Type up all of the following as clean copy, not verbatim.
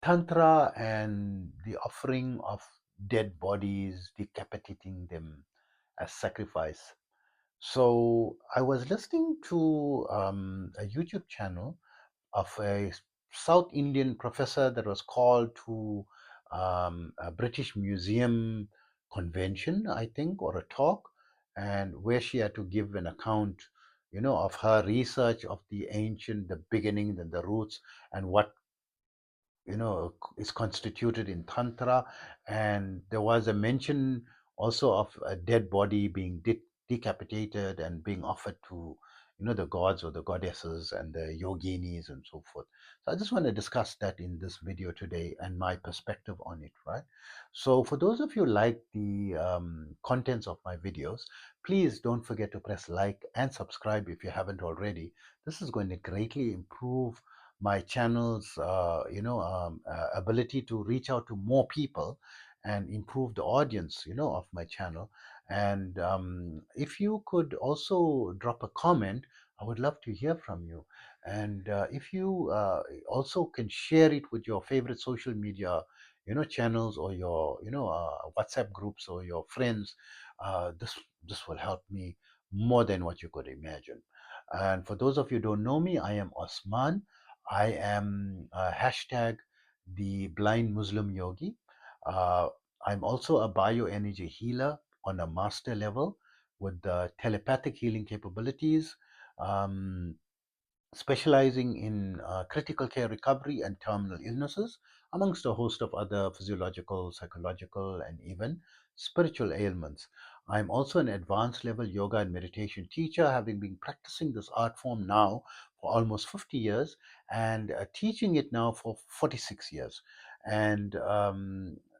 tantra and the offering of dead bodies, decapitating them as sacrifice. So I was listening to a YouTube channel of a South Indian professor that was called to a British Museum convention, I think, or a talk, and where she had to give an account, of her research of the ancient, the beginning, and the roots, and what is constituted in tantra. And there was a mention also of a dead body being decapitated and being offered to the gods or the goddesses and the yoginis and so forth. So I just want to discuss that in this video today and my perspective on it, right? So for those of you like the contents of my videos, please don't forget to press like and subscribe if you haven't already. This is going to greatly improve my channel's ability to reach out to more people and improve the audience of my channel. And if you could also drop a comment, I would love to hear from you. And if you also can share it with your favorite social media channels, or your WhatsApp groups, or your friends, this will help me more than what you could imagine. And for those of you who don't know me, I am Osman. I am hashtag the blind Muslim yogi. Uh, I'm also a bioenergy healer on a master level with telepathic healing capabilities, um, specializing in critical care recovery and terminal illnesses, amongst a host of other physiological, psychological, and even spiritual ailments. I'm also an advanced level yoga and meditation teacher, having been practicing this art form now for almost 50 years, and teaching it now for 46 years. And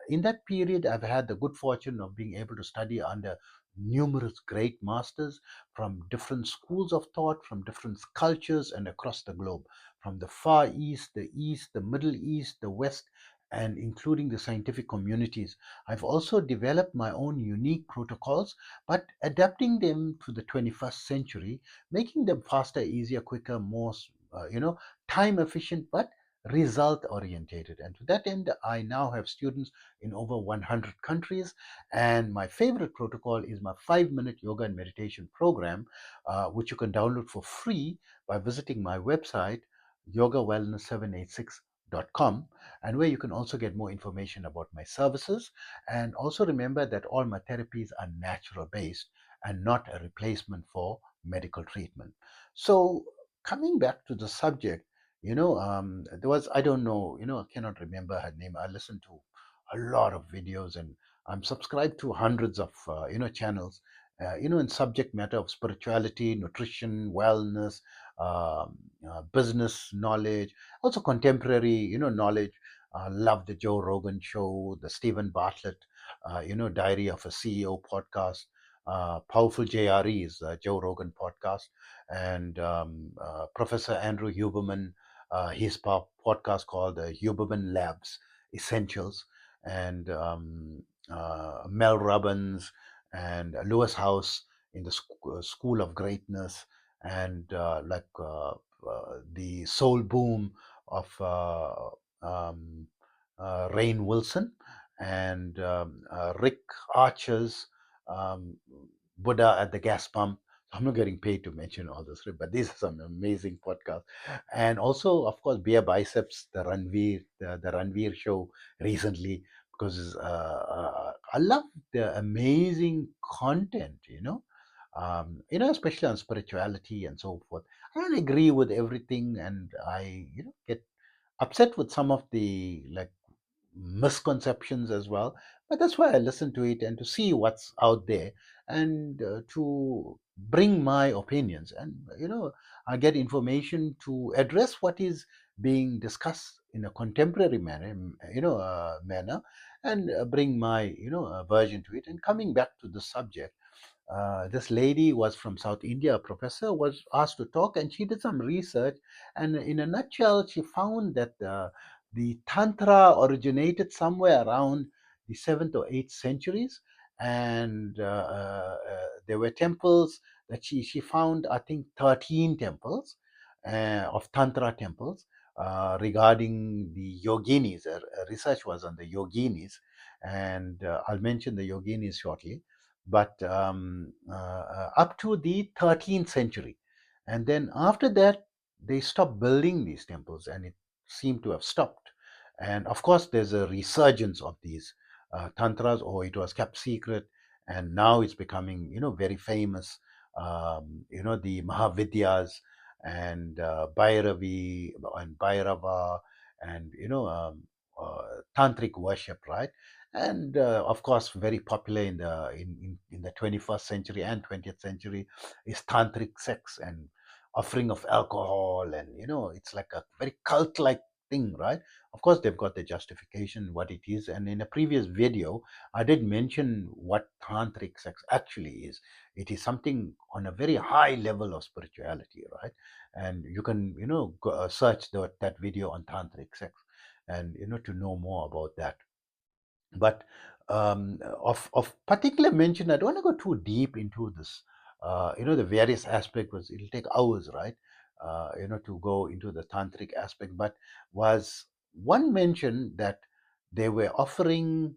in that period, I've had the good fortune of being able to study under numerous great masters from different schools of thought, from different cultures, and across the globe, from the Far East, the Middle East, the West, and including the scientific communities. I've also developed my own unique protocols, but adapting them to the 21st century, making them faster, easier, quicker, more, time efficient, but result orientated. And to that end, I now have students in over 100 countries. And my favorite protocol is my 5-minute yoga and meditation program, which you can download for free by visiting my website, yogawellness786.com, and where you can also get more information about my services. And also remember that all my therapies are natural based and not a replacement for medical treatment. So, coming back to the subject, there was, I don't know, I cannot remember her name. I listened to a lot of videos, and I'm subscribed to hundreds of channels, in subject matter of spirituality, nutrition, wellness, business knowledge, also contemporary knowledge. Love the Joe Rogan show, the Stephen Bartlett, Diary of a CEO podcast, powerful JREs, Joe Rogan podcast, and Professor Andrew Huberman, his podcast called the Huberman Labs Essentials, and Mel Robbins and Lewis House in the School of Greatness, and the Soul Boom of Rain Wilson, and Rick Archer's um, Buddha at the Gas Pump. I'm not getting paid to mention all this, but these are some amazing podcasts. And also, of course, Beer Biceps, the Ranveer show recently, because I love the amazing content, especially on spirituality and so forth. I don't agree with everything, and I, get upset with some of the misconceptions as well. But that's why I listen to it and to see what's out there, and to bring my opinions, and I get information to address what is being discussed in a contemporary manner, and bring my version to it. And coming back to the subject, this lady was from South India, a professor, was asked to talk, and she did some research. And in a nutshell, she found that the Tantra originated somewhere around the 7th or 8th centuries. And there were temples that she found, I think, 13 temples of Tantra temples, regarding the yoginis. Research was on the yoginis, and I'll mention the yoginis shortly. But up to the 13th century, and then after that, they stopped building these temples, and it seemed to have stopped. And of course, there's a resurgence of these tantras, or it was kept secret, and now it's becoming, very famous. The Mahavidyas and Bhairavi and Bhairava, and tantric worship, right? And of course, very popular in the 21st century and 20th century is tantric sex and offering of alcohol, and it's like a very cult-like thing, right? Of course, they've got the justification what it is, and in a previous video, I did mention what tantric sex actually is. It is something on a very high level of spirituality, right? And you can search that video on tantric sex, and to know more about that. But of particular mention, I don't want to go too deep into this. The various aspects, was it'll take hours, right? To go into the tantric aspect. But was one mention that they were offering,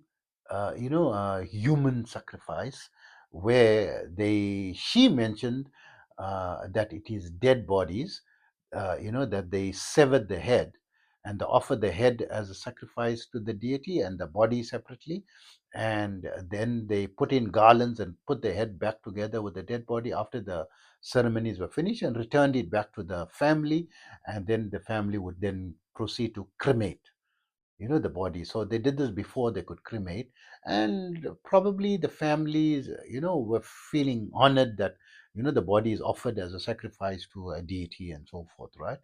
human sacrifice, where she mentioned that it is dead bodies, that they severed the head and they offer the head as a sacrifice to the deity and the body separately. And then they put in garlands and put the head back together with the dead body after the ceremonies were finished, and returned it back to the family. And then the family would then proceed to cremate, the body. So they did this before they could cremate. And probably the families, were feeling honored that, the body is offered as a sacrifice to a deity and so forth, right?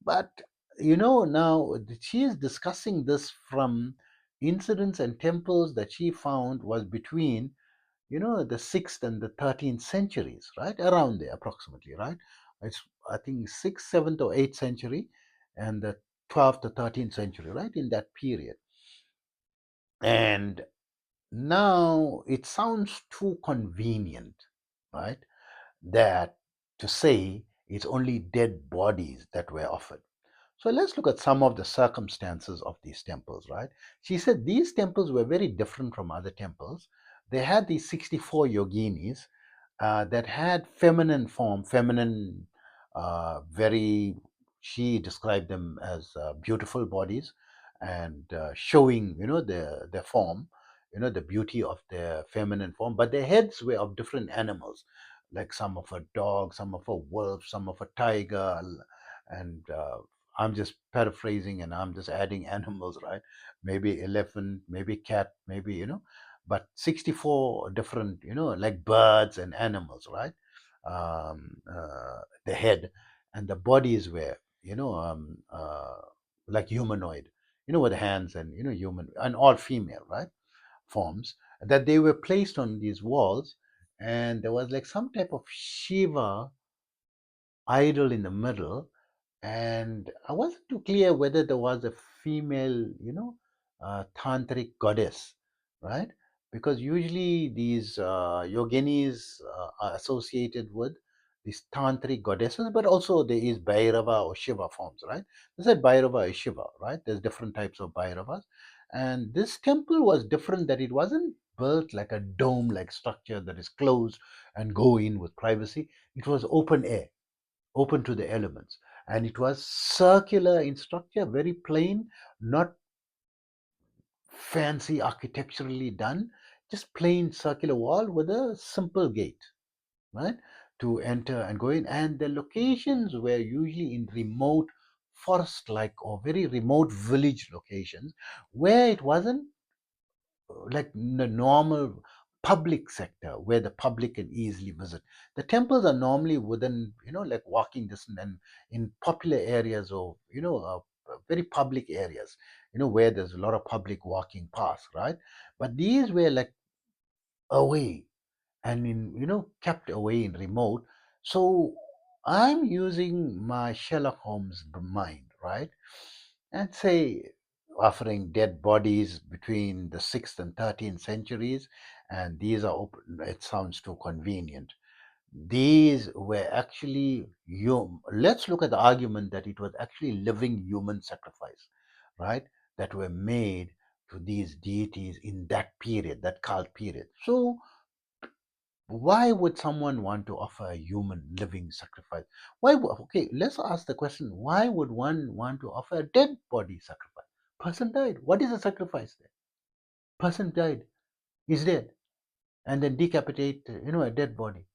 But now she is discussing this from incidents and temples that she found was between, the 6th and the 13th centuries, right? Around there, approximately, right? It's, I think, 6th, 7th, or 8th century, and the 12th to 13th century, right? In that period. And now it sounds too convenient, right? That to say it's only dead bodies that were offered. So let's look at some of the circumstances of these temples, right? She said these temples were very different from other temples. They had these 64 yoginis that had feminine form, feminine, very, she described them as beautiful bodies, and showing, their form, the beauty of their feminine form. But their heads were of different animals, like some of a dog, some of a wolf, some of a tiger, and I'm just paraphrasing and I'm just adding animals, right? Maybe elephant, maybe cat, maybe, but 64 different, like birds and animals, right? The head and the bodies were, like humanoid, with hands and, human, and all female, right? Forms that they were placed on these walls. And there was like some type of Shiva idol in the middle, and I wasn't too clear whether there was a female, tantric goddess, right? Because usually these yoginis are associated with these tantric goddesses, but also there is Bhairava or Shiva forms, right? They said Bhairava is Shiva, right? There's different types of Bhairavas, and this temple was different. That it wasn't built like a dome-like structure that is closed and go in with privacy. It was open air, open to the elements. And it was circular in structure, very plain, not fancy architecturally done, just plain circular wall with a simple gate, right? To enter and go in. And the locations were usually in remote forest like or very remote village locations where it wasn't like the normal public sector where the public can easily visit. The temples are normally within, like walking distance and in popular areas or, very public areas, where there's a lot of public walking paths, right? But these were like away and in, kept away in remote. So I'm using my Sherlock Holmes mind, right? And say offering dead bodies between the 6th and 13th centuries, and these are open. It sounds too convenient. these were actually let's look at the argument that it was actually living human sacrifice, right, that were made to these deities in that period, that cult period. So why would someone want to offer a human living sacrifice? Okay, let's ask the question, why would one want to offer a dead body sacrifice? Person died. What is a sacrifice there? Person died. He's dead. And then decapitate, a dead body.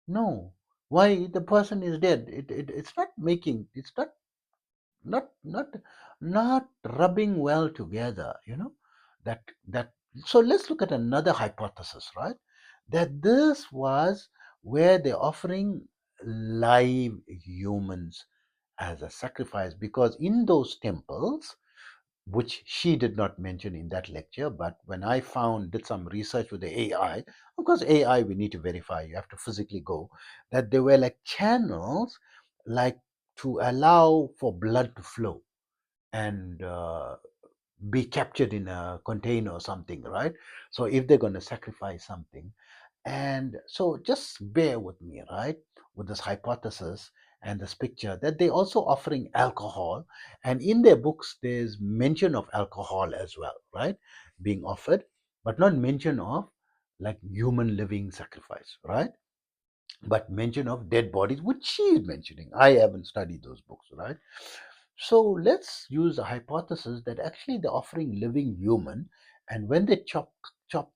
No. Why? The person is dead. It's not making, it's not not not rubbing well together, that. So let's look at another hypothesis, right, that this was where they're offering live humans as a sacrifice, because in those temples, which she did not mention in that lecture, but when I did some research with the AI, of course, AI, we need to verify, you have to physically go, that there were like channels, like to allow for blood to flow and be captured in a container or something, right? So if they're going to sacrifice something, and so just bear with me, right, with this hypothesis and this picture that they're also offering alcohol. And in their books, there's mention of alcohol as well, right, being offered, but not mention of like human living sacrifice, right? But mention of dead bodies, which she is mentioning. I haven't studied those books, right? So let's use a hypothesis that actually they're offering living human, and when they chop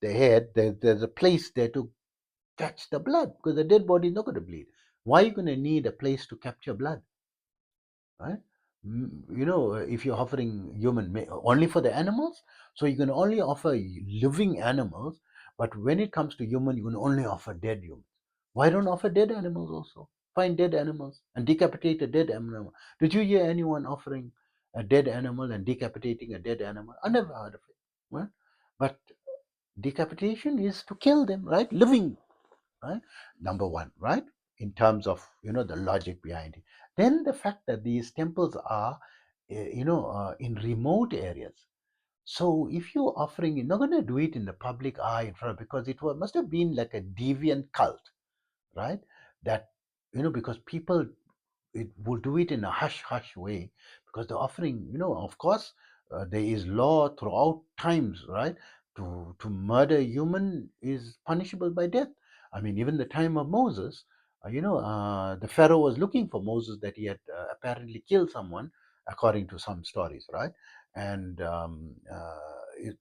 the head, there's a place there to catch the blood, because the dead body is not going to bleed. Why are you going to need a place to capture blood, right? If you're offering only for the animals, so you can only offer living animals, but when it comes to human, you can only offer dead humans. Why don't offer dead animals also? Find dead animals and decapitate a dead animal. Did you hear anyone offering a dead animal and decapitating a dead animal? I never heard of it. Right? But decapitation is to kill them, right? Living, right? Number one, right? In terms of the logic behind it. Then the fact that these temples are in remote areas. So if you're offering, you're not going to do it in the public eye in front, because must have been like a deviant cult, right? That because people it will do it in a hush hush way, because the offering, of course, there is law throughout times, right? To murder a human is punishable by death. I mean, even the time of Moses, the Pharaoh was looking for Moses, that he had apparently killed someone, according to some stories, right? And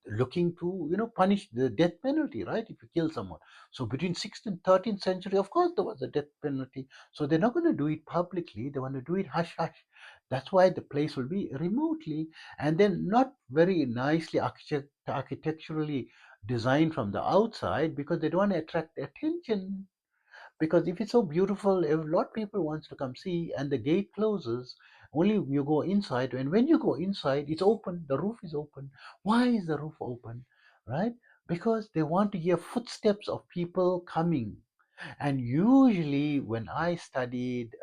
looking to punish the death penalty, right, if you kill someone. So between 6th and 13th century, of course, there was a death penalty. So they're not going to do it publicly. They want to do it hush hush. That's why the place will be remotely, and then not very nicely architecturally designed from the outside, because they don't want to attract attention. Because if it's so beautiful, a lot of people wants to come see, and the gate closes. Only you go inside, and when you go inside, it's open. The roof is open. Why is the roof open? Right? Because they want to hear footsteps of people coming. And usually, when I studied,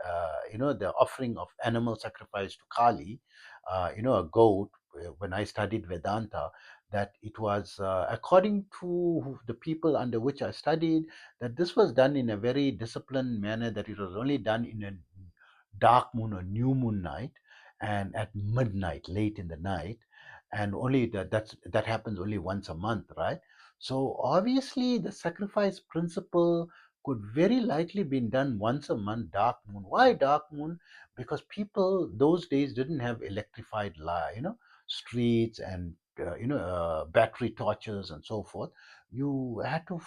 the offering of animal sacrifice to Kali, a goat, when I studied Vedanta, that it was, according to the people under which I studied, that this was done in a very disciplined manner, that it was only done in a dark moon or new moon night, and at midnight, late in the night, and only that happens only once a month, right? So obviously, the sacrifice principle could very likely been done once a month, dark moon. Why dark moon? Because people those days didn't have electrified streets, and battery torches and so forth. You had to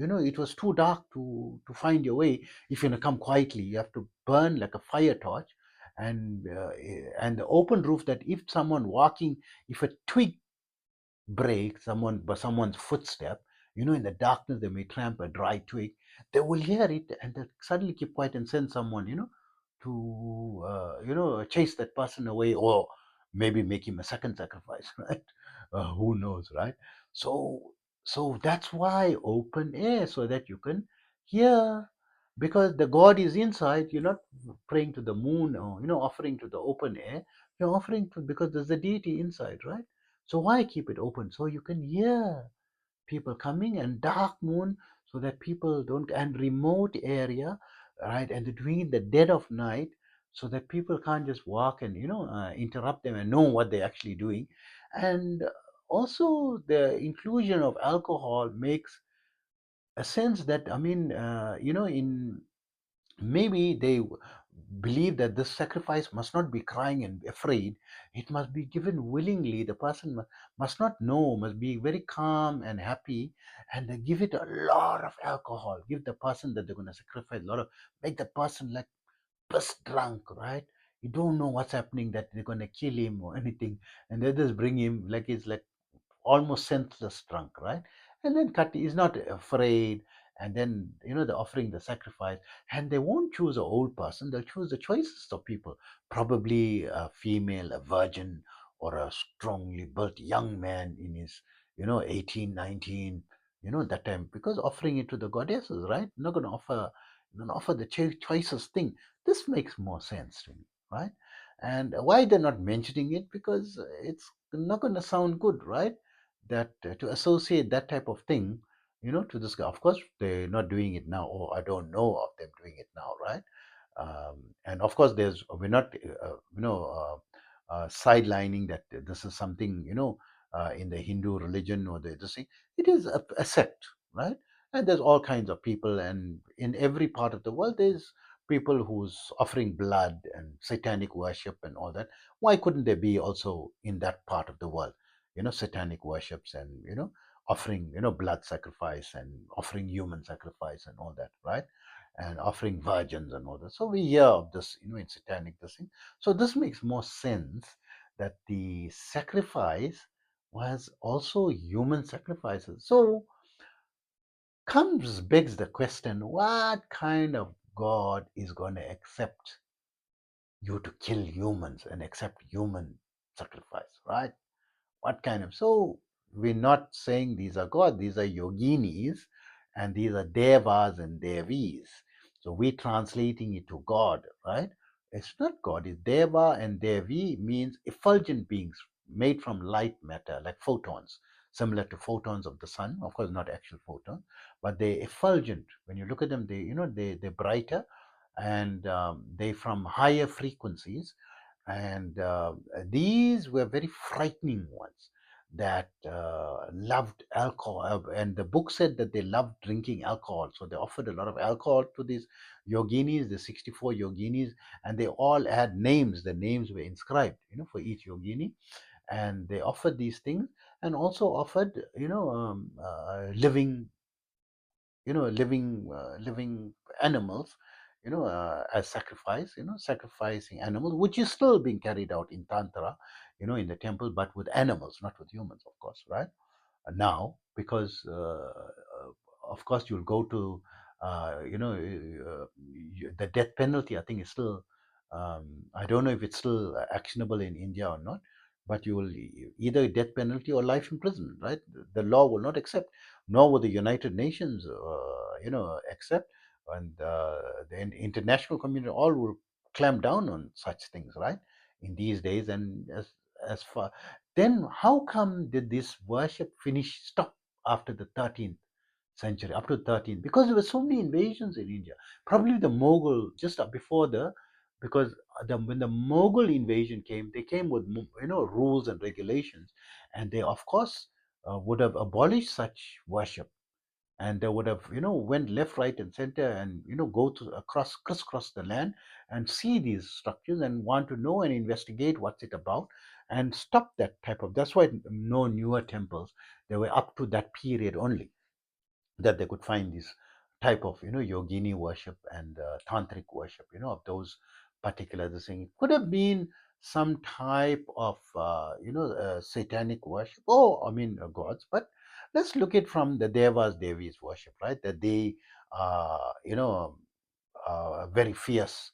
it was too dark to find your way. If you're going to come quietly, you have to burn like a fire torch, and the open roof, that if someone walking, if a twig break someone's footstep, in the darkness, they may tramp a dry twig, they will hear it, and they suddenly keep quiet and send someone, to chase that person away, or maybe make him a second sacrifice, right? Who knows, right? So so that's why open air, so that you can hear, because the god is inside. You're not praying to the moon, or offering to the open air. You're offering to, because there's a deity inside, right? So why keep it open? So you can hear people coming, and dark moon. so that people don't, and remote area, right, and they're doing it in the dead of night, so that people can't just walk and interrupt them and know what they're actually doing. And also the inclusion of alcohol makes a sense that, I mean, in maybe they believe that this sacrifice must not be crying and afraid. It must be given willingly. The person must not know, must be very calm and happy, and they give it a lot of alcohol, give the person that they're going to sacrifice a lot of, make the person like piss drunk, right? You don't know what's happening, that they're going to kill him or anything, and they just bring him like he's like almost senseless drunk, right? And then Kati is not afraid, and then they're offering the sacrifice, and they won't choose an old person. They'll choose the choices of people, probably a female, a virgin, or a strongly built young man in his 18, 19, that time, because offering it to the goddesses, right? Not going to offer, the choicest thing. This makes more sense to me, right? And why they're not mentioning it? Because it's not going to sound good, right? That to associate that type of thing, to this guy. Of course, they're not doing it now, or I don't know of them doing it now, right? And of course, we're not, sidelining that this is something, in the Hindu religion or the this thing. It is a sect, right? And there's all kinds of people, and in every part of the world, there's people who's offering blood and satanic worship and all that. Why couldn't there be also in that part of the world, satanic worships, and offering, blood sacrifice, and offering human sacrifice and all that, right? And offering virgins and all that. So we hear of this, in satanic this thing. So this makes more sense, that the sacrifice was also human sacrifices. So comes begs the question, what kind of God is going to accept you to kill humans and accept human sacrifice, right? What kind of, so we're not saying these are God, these are yoginis, and these are devas and devis. So we're translating it to God, right? It's not God, it's deva, and devi means effulgent beings made from light matter, like photons, similar to photons of the sun. Of course, not actual photons, but they're effulgent. When you look at them, they're brighter, and they from higher frequencies, and these were very frightening ones that loved alcohol. And the book said that they loved drinking alcohol, so they offered a lot of alcohol to these yoginis, the 64 yoginis, and they all had names. The names were inscribed, for each yogini, and they offered these things, and also offered, living animals, as sacrifice, sacrificing animals, which is still being carried out in tantra, in the temple, but with animals, not with humans, of course, right? Now, because of course you'll go to the death penalty, I think is still, I don't know if it's still actionable in India or not, but you will either death penalty or life imprisonment, right? The law will not accept, nor will the United Nations accept, and the international community all will clamp down on such things, right, in these days. And as far, then how come did this worship stop after the 13th century, up to 13th? Because there were so many invasions in India. Probably the Mughal, just before the, because when the Mughal invasion came, they came with rules and regulations, and they of course would have abolished such worship, and they would have went left, right, and center, and go to across crisscross the land and see these structures and want to know and investigate what's it about, and stop that type of, that's why no newer temples, they were up to that period only, that they could find this type of yogini worship and tantric worship, of those particular, the thing. It could have been some type of satanic worship, or I mean gods. But let's look at from the devas, devis worship, right? That they very fierce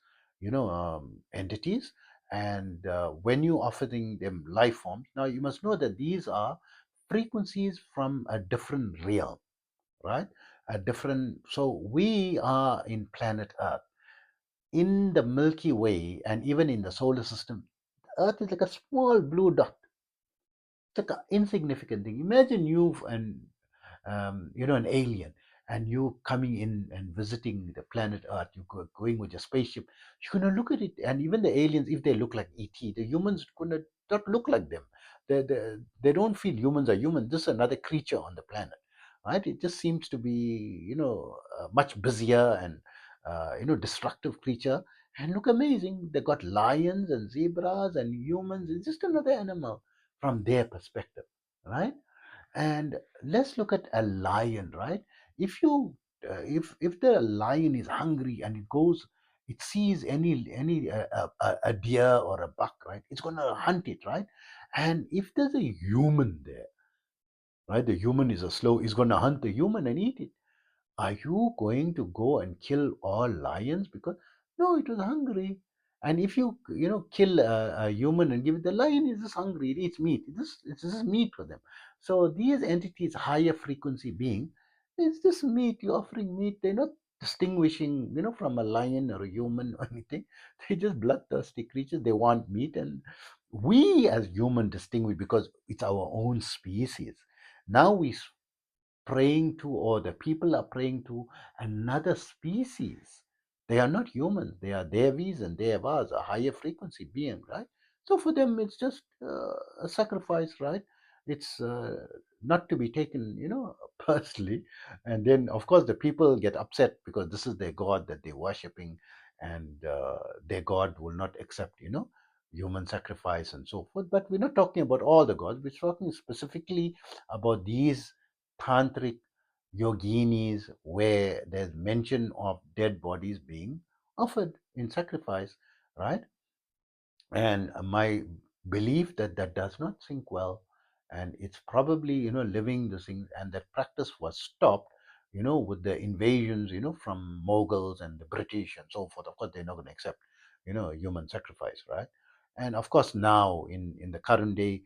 entities, and when you offering them life forms, now you must know that these are frequencies from a different realm, right? A different, so we are in planet Earth, in the Milky Way, and even in the solar system. Earth is like a small blue dot. It's like an insignificant thing. Imagine you and an alien, and you coming in and visiting the planet Earth, going with your spaceship, you're going to look at it. And even the aliens, if they look like ET, the humans going to not look like them. They don't feel humans are humans. This is another creature on the planet, right? It just seems to be, much busier and, destructive creature. And look amazing. They got lions and zebras and humans. It's just another animal from their perspective, right? And let's look at a lion, right? If you if the lion is hungry and it sees any a deer or a buck, right? It's going to hunt it, right? And if there's a human there, right? The human is going to hunt the human and eat it. Are you going to go and kill all lions? Because no, it was hungry. And if you kill a human and give it, the lion is just hungry. It eats meat. It's just meat for them. So these entities, higher frequency being, it's just meat. You're offering meat. They're not distinguishing, from a lion or a human or anything. They're just bloodthirsty creatures. They want meat, and we as human distinguish because it's our own species. Now we praying to, or the people are praying to another species. They are not humans. They are Devis and Devas, a higher frequency being, right? So for them, it's just a sacrifice, right? It's not to be taken, personally. And then, of course, the people get upset because this is their God that they're worshipping, and their God will not accept, human sacrifice and so forth. But we're not talking about all the gods. We're talking specifically about these tantric yoginis where there's mention of dead bodies being offered in sacrifice, right? And my belief that that does not sink well, and it's probably living the thing, and that practice was stopped with the invasions from Mughals and the British and so forth. Of course they're not going to accept human sacrifice, right? And of course now in the current day,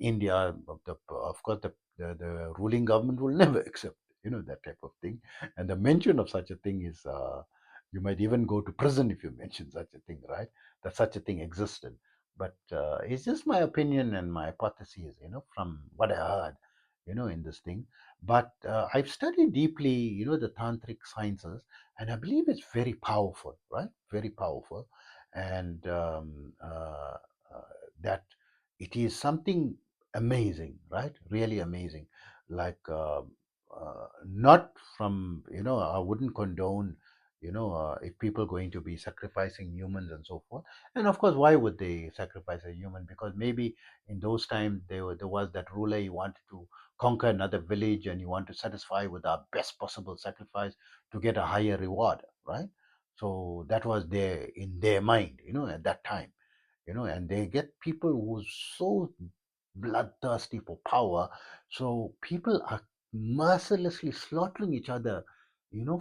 India, of course the ruling government will never accept that type of thing. And the mention of such a thing is, you might even go to prison if you mention such a thing, right? That such a thing existed. But it's just my opinion and my hypotheses, from what I heard, in this thing. But I've studied deeply, the tantric sciences, and I believe it's very powerful, right? Very powerful, and that it is something amazing, right? Really amazing. Like not from, I wouldn't condone, if people going to be sacrificing humans and so forth. And of course, why would they sacrifice a human? Because maybe in those times there was that ruler, he wanted to conquer another village and he want to satisfy with our best possible sacrifice to get a higher reward, right? So that was there in their mind, at that time, and they get people who's so bloodthirsty for power. So people are mercilessly slaughtering each other,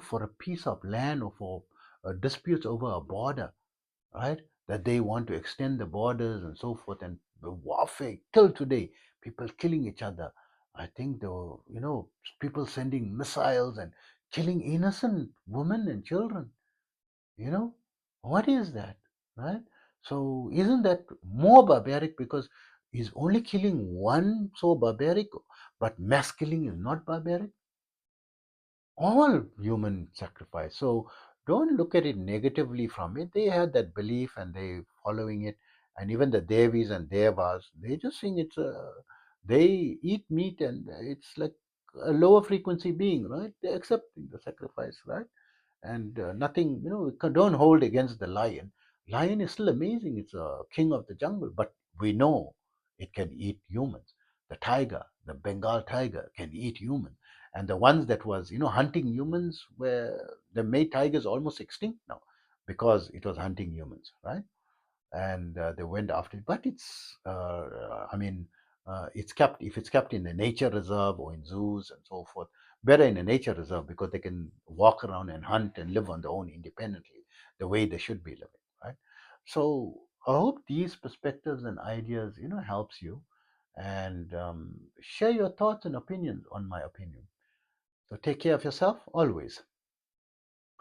for a piece of land or for disputes over a border, right? That they want to extend the borders and so forth, and the warfare till today, people killing each other. I think the people sending missiles and killing innocent women and children. You know, what is that, right? So isn't that more barbaric because he's only killing one so barbaric, but mass killing is not barbaric? All human sacrifice. So don't look at it negatively from it. They had that belief and they following it. And even the Devis and Devas, they just think they eat meat and it's like a lower frequency being, right? They're accepting the sacrifice, right? And nothing, don't hold against the lion. Lion is still amazing. It's a king of the jungle, but we know it can eat humans. The tiger, the Bengal tiger, can eat humans, and the ones that was hunting humans, were the made tigers almost extinct now because it was hunting humans, right? And they went after it. But I mean, it's kept, if it's kept in a nature reserve or in zoos and so forth, better in a nature reserve because they can walk around and hunt and live on their own independently, the way they should be living, right? So I hope these perspectives and ideas, helps you, and share your thoughts and opinions on my opinion. So take care of yourself always.